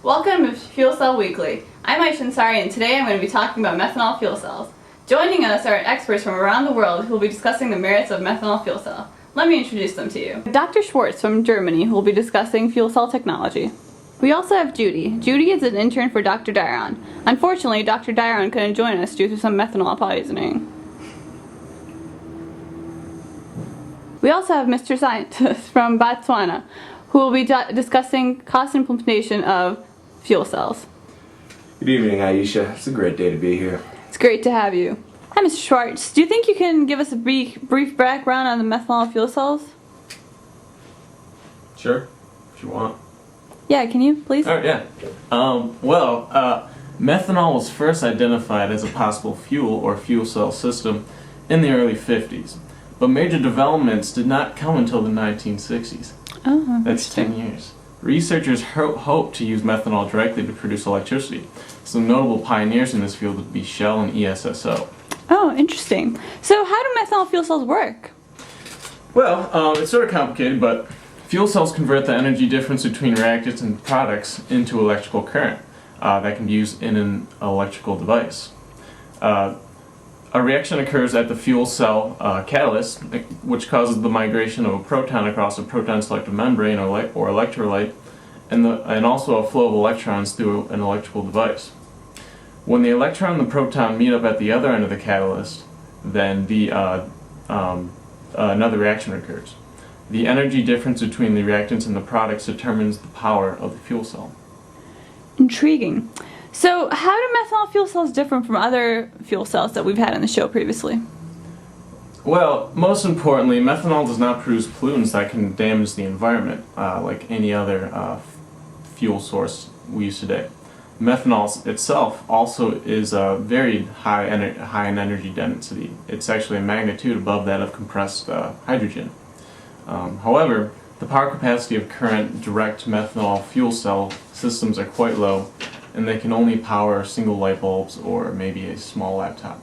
Welcome to Fuel Cell Weekly. I'm Aysha, and today I'm going to be talking about methanol fuel cells. Joining us are experts from around the world who will be discussing the merits of methanol fuel cell. Let me introduce them to you. Dr. Schwartz from Germany, who will be discussing fuel cell technology. We also have Judy. Judy is an intern for Dr. Diane. Unfortunately, Dr. Diane couldn't join us due to some methanol poisoning. We also have Mr. Scientist from Botswana, who will be discussing cost implementation of fuel cells. Good evening, Aysha. It's a great day to be here. It's great to have you. Hi, Mr. Schwartz. Do you think you can give us a brief background on the methanol fuel cells? Sure, if you want. Yeah, can you, please? Alright, yeah. Methanol was first identified as a possible fuel or fuel cell system in the early 50s, but major developments did not come until the 1960s. Oh, that's 10 years. Researchers hope to use methanol directly to produce electricity. Some notable pioneers in this field would be Shell and ESSO. Oh, interesting. So how do methanol fuel cells work? Well, it's sort of complicated, but fuel cells convert the energy difference between reactants and products into electrical current that can be used in an electrical device. A reaction occurs at the fuel cell catalyst, which causes the migration of a proton across a proton-selective membrane or electrolyte, and also a flow of electrons through an electrical device. When the electron and the proton meet up at the other end of the catalyst, then another reaction occurs. The energy difference between the reactants and the products determines the power of the fuel cell. Intriguing. So how do methanol fuel cells differ from other fuel cells that we've had on the show previously? Well, most importantly, methanol does not produce pollutants that can damage the environment like any other fuel source we use today. Methanol itself also is very high in energy density. It's actually a magnitude above that of compressed hydrogen. However, the power capacity of current direct methanol fuel cell systems are quite low, and they can only power single light bulbs or maybe a small laptop.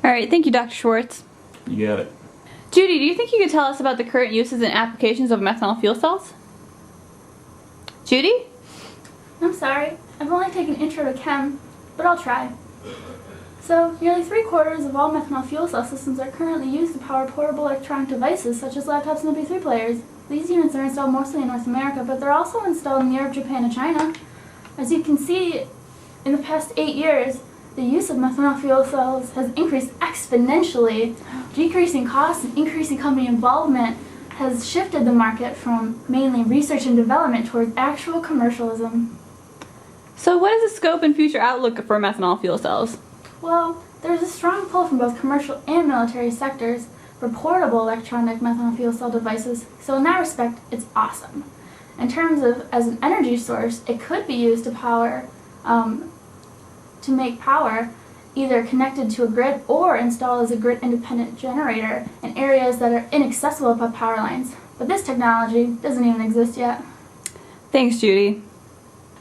Alright, thank you, Dr. Schwartz. You got it. Judy, do you think you could tell us about the current uses and applications of methanol fuel cells? Judy? I'm sorry, I've only taken Intro to Chem, but I'll try. So, nearly 3/4 of all methanol fuel cell systems are currently used to power portable electronic devices such as laptops and MP3 players. These units are installed mostly in North America, but they're also installed in Europe, Japan, and China. As you can see, in the past 8 years, the use of methanol fuel cells has increased exponentially. Decreasing costs and increasing company involvement has shifted the market from mainly research and development towards actual commercialism. So what is the scope and future outlook for methanol fuel cells? Well, there's a strong pull from both commercial and military sectors for portable electronic methanol fuel cell devices, so in that respect, it's awesome. In terms of as an energy source, it could be used to power, to make power either connected to a grid or installed as a grid-independent generator in areas that are inaccessible by power lines. But this technology doesn't even exist yet. Thanks, Judy.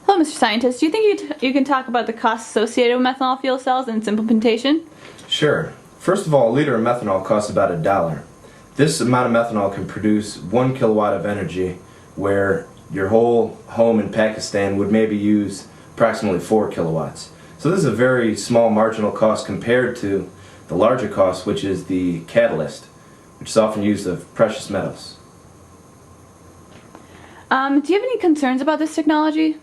Hello, Mr. Scientist. Do you think you can talk about the costs associated with methanol fuel cells and its implementation? Sure. First of all, a liter of methanol costs about $1. This amount of methanol can produce 1 kilowatt of energy, where your whole home in Pakistan would maybe use approximately 4 kilowatts. So this is a very small marginal cost compared to the larger cost, which is the catalyst, which is often used of precious metals. Do you have any concerns about this technology?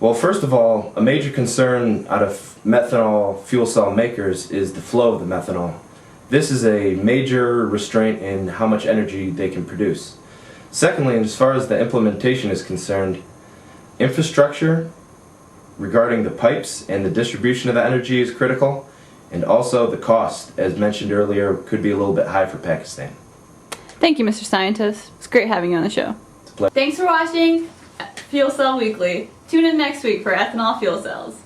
Well, first of all, a major concern out of methanol fuel cell makers is the flow of the methanol. This is a major restraint in how much energy they can produce. Secondly, as far as the implementation is concerned, infrastructure regarding the pipes and the distribution of the energy is critical, and also the cost, as mentioned earlier, could be a little bit high for Pakistan. Thank you, Mr. Scientist. It's great having you on the show. It's a pleasure. Thanks for watching Fuel Cell Weekly. Tune in next week for ethanol fuel cells.